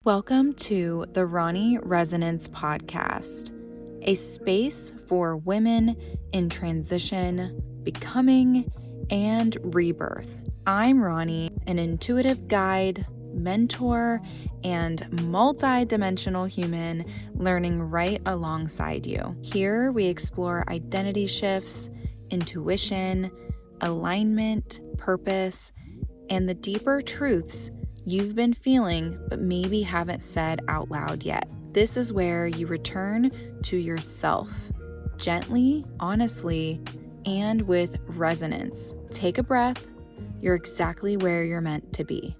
Welcome to the Ronni Resonance Podcast, a space for women in transition, becoming, and rebirth. I'm Ronni, an intuitive guide, mentor, and multi-dimensional human learning right alongside you. Here we explore identity shifts, intuition, alignment, purpose, and the deeper truths you've been feeling but maybe haven't said out loud yet. This is where you return to yourself, gently, honestly, and with resonance. Take a breath. You're exactly where you're meant to be.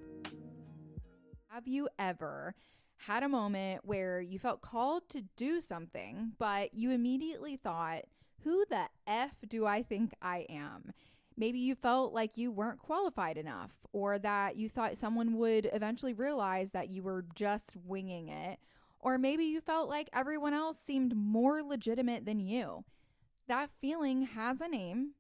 Have you ever had a moment where you felt called to do something, but you immediately thought, who the F do I think I am? Maybe you felt like you weren't qualified enough, or that you thought someone would eventually realize that you were just winging it. Or maybe you felt like everyone else seemed more legitimate than you. That feeling has a name: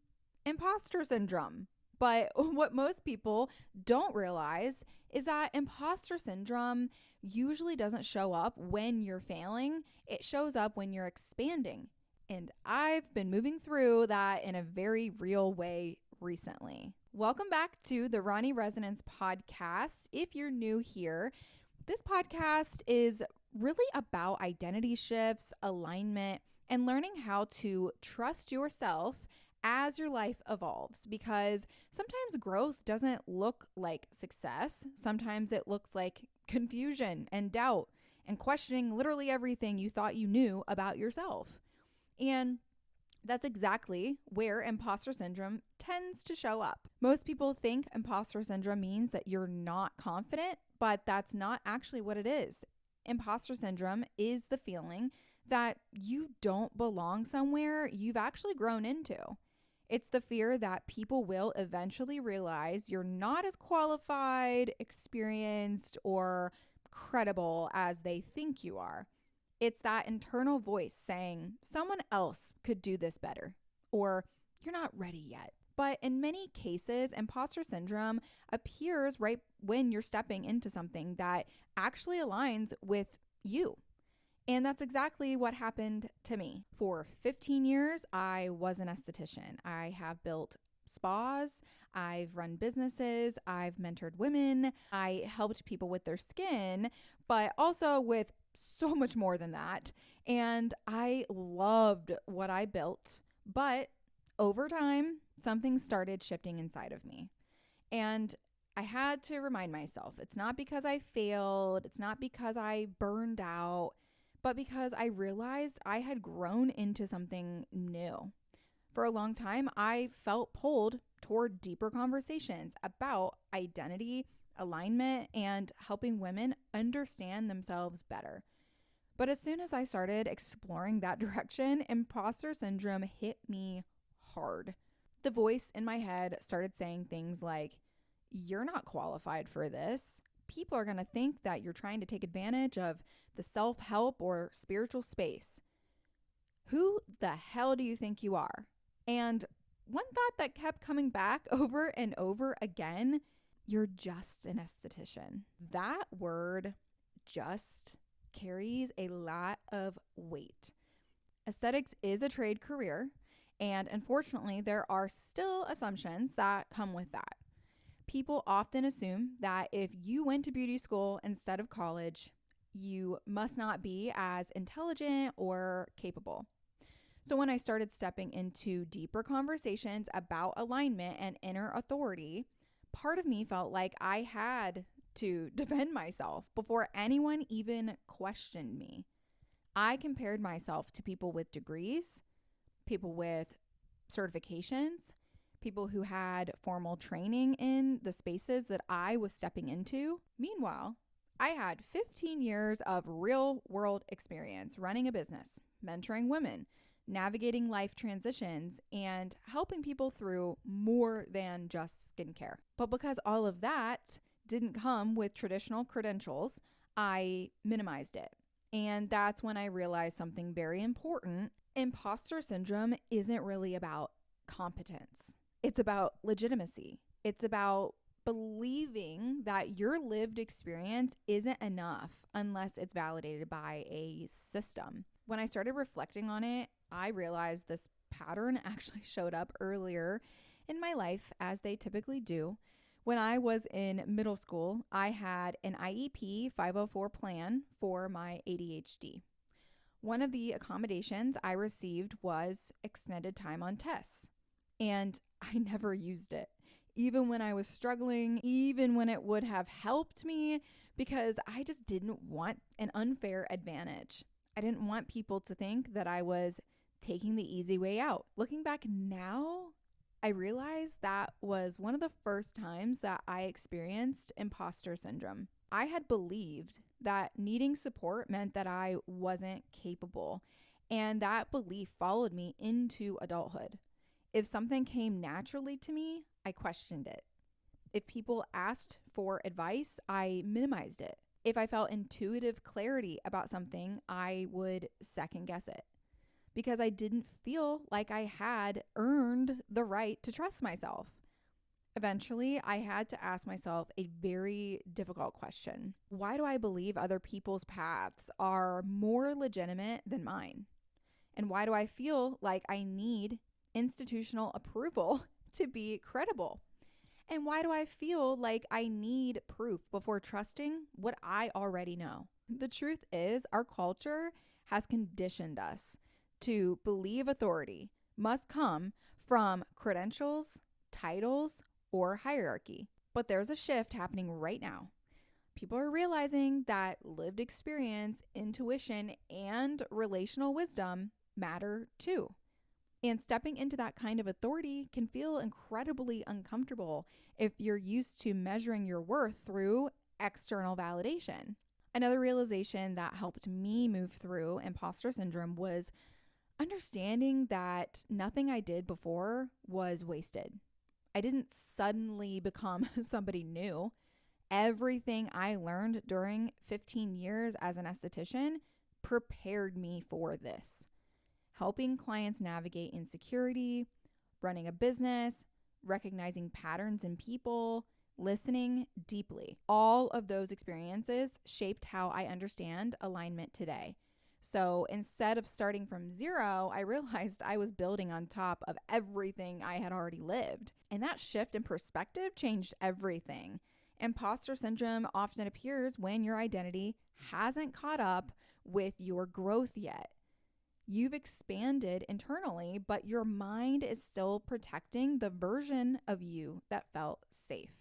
imposter syndrome. But what most people don't realize is that imposter syndrome usually doesn't show up when you're failing, it shows up when you're expanding. And I've been moving through that in a very real way recently. Welcome back to the Ronni Resonance Podcast. If you're new here, this podcast is really about identity shifts, alignment, and learning how to trust yourself as your life evolves, because sometimes growth doesn't look like success. Sometimes it looks like confusion and doubt and questioning literally everything you thought you knew about yourself. And that's exactly where imposter syndrome tends to show up. Most people think imposter syndrome means that you're not confident, but that's not actually what it is. Imposter syndrome is the feeling that you don't belong somewhere you've actually grown into. It's the fear that people will eventually realize you're not as qualified, experienced, or credible as they think you are. It's that internal voice saying someone else could do this better, or you're not ready yet. But in many cases, imposter syndrome appears right when you're stepping into something that actually aligns with you. And that's exactly what happened to me. For 15 years, I was an esthetician. I have built spas, I've run businesses, I've mentored women, I helped people with their skin, but also with so much more than that. And I loved what I built, but over time, something started shifting inside of me. And I had to remind myself, it's not because I failed, it's not because I burned out, but because I realized I had grown into something new. For a long time, I felt pulled toward deeper conversations about identity, alignment, and helping women understand themselves better. But as soon as I started exploring that direction, imposter syndrome hit me hard. The voice in my head started saying things like, you're not qualified for this. People are going to think that you're trying to take advantage of the self-help or spiritual space. Who the hell do you think you are? And one thought that kept coming back over and over again, you're just an esthetician. That word, just, carries a lot of weight. Aesthetics is a trade career, and unfortunately, there are still assumptions that come with that. People often assume that if you went to beauty school instead of college, you must not be as intelligent or capable. So when I started stepping into deeper conversations about alignment and inner authority, part of me felt like I had to defend myself before anyone even questioned me. I compared myself to people with degrees, people with certifications, people who had formal training in the spaces that I was stepping into. Meanwhile, I had 15 years of real world experience running a business, mentoring women, navigating life transitions, and helping people through more than just skincare. But because all of that didn't come with traditional credentials, I minimized it. And that's when I realized something very important. Imposter syndrome isn't really about competence. It's about legitimacy. It's about believing that your lived experience isn't enough unless it's validated by a system. When I started reflecting on it, I realized this pattern actually showed up earlier in my life, as they typically do. When I was in middle school, I had an IEP 504 plan for my ADHD. One of the accommodations I received was extended time on tests, and I never used it, even when I was struggling, even when it would have helped me, because I just didn't want an unfair advantage. I didn't want people to think that I was taking the easy way out. Looking back now, I realized that was one of the first times that I experienced imposter syndrome. I had believed that needing support meant that I wasn't capable, and that belief followed me into adulthood. If something came naturally to me, I questioned it. If people asked for advice, I minimized it. If I felt intuitive clarity about something, I would second guess it because I didn't feel like I had earned the right to trust myself. Eventually, I had to ask myself a very difficult question. Why do I believe other people's paths are more legitimate than mine? And why do I feel like I need institutional approval to be credible? And why do I feel like I need proof before trusting what I already know? The truth is, our culture has conditioned us to believe authority must come from credentials, titles, or hierarchy. But there's a shift happening right now. People are realizing that lived experience, intuition, and relational wisdom matter too. And stepping into that kind of authority can feel incredibly uncomfortable if you're used to measuring your worth through external validation. Another realization that helped me move through imposter syndrome was understanding that nothing I did before was wasted. I didn't suddenly become somebody new. Everything I learned during 15 years as an esthetician prepared me for this. Helping clients navigate insecurity, running a business, recognizing patterns in people, listening deeply. All of those experiences shaped how I understand alignment today. So instead of starting from zero, I realized I was building on top of everything I had already lived. And that shift in perspective changed everything. Imposter syndrome often appears when your identity hasn't caught up with your growth yet. You've expanded internally, but your mind is still protecting the version of you that felt safe.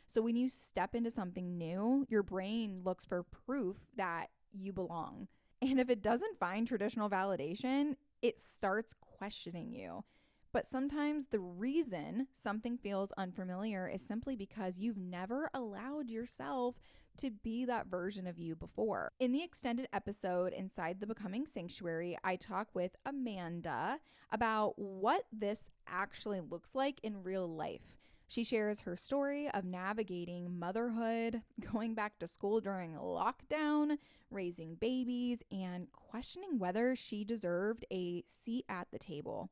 So when you step into something new, your brain looks for proof that you belong. And if it doesn't find traditional validation, it starts questioning you. But sometimes the reason something feels unfamiliar is simply because you've never allowed yourself to be that version of you before. In the extended episode Inside the Becoming Sanctuary, I talk with Amanda about what this actually looks like in real life. She shares her story of navigating motherhood, going back to school during lockdown, raising babies, and questioning whether she deserved a seat at the table.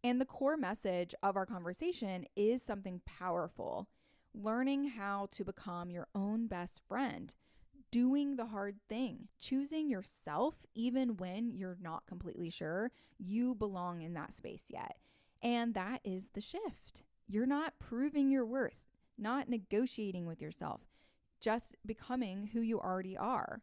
And the core message of our conversation is something powerful: learning how to become your own best friend, doing the hard thing, choosing yourself even when you're not completely sure you belong in that space yet. And that is the shift. You're not proving your worth, not negotiating with yourself, just becoming who you already are.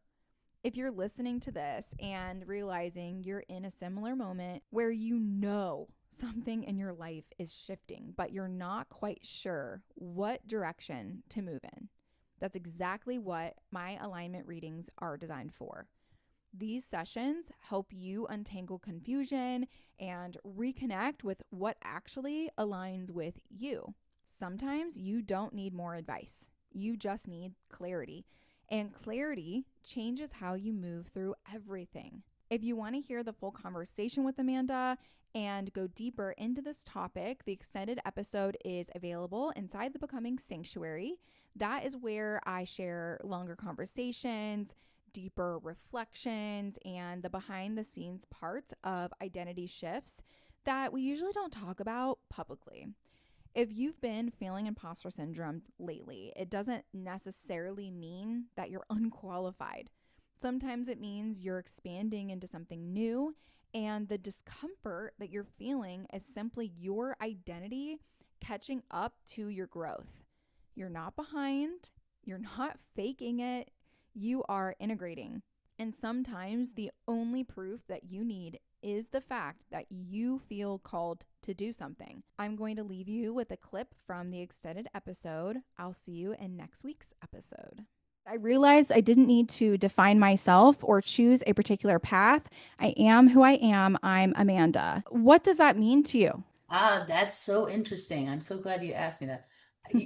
If you're listening to this and realizing you're in a similar moment where you know something in your life is shifting, but you're not quite sure what direction to move in, that's exactly what my alignment readings are designed for. These sessions help you untangle confusion and reconnect with what actually aligns with you. Sometimes you don't need more advice. You just need clarity. And clarity changes how you move through everything. If you want to hear the full conversation with Amanda and go deeper into this topic, the extended episode is available inside the Becoming Sanctuary. That is where I share longer conversations, deeper reflections, and the behind the scenes parts of identity shifts that we usually don't talk about publicly. If you've been feeling imposter syndrome lately, it doesn't necessarily mean that you're unqualified. Sometimes it means you're expanding into something new, and the discomfort that you're feeling is simply your identity catching up to your growth. You're not behind, you're not faking it, you are integrating. And sometimes the only proof that you need is the fact that you feel called to do something. I'm going to leave you with a clip from the extended episode. I'll see you in next week's episode. I realized I didn't need to define myself or choose a particular path. I am who I am. I'm Amanda. What does that mean to you? That's so interesting. I'm so glad you asked me that.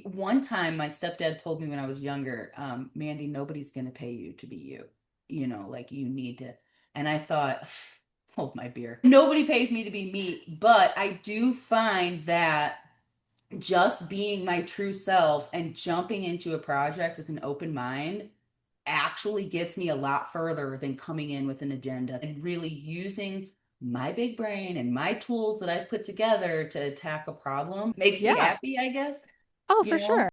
One time my stepdad told me when I was younger, Mandy, nobody's going to pay you to be you. Like you need to. And I thought, hold my beer. Nobody pays me to be me, but I do find that just being my true self and jumping into a project with an open mind actually gets me a lot further than coming in with an agenda and really using my big brain and my tools that I've put together to attack a problem makes me happy, I guess. Oh, for sure.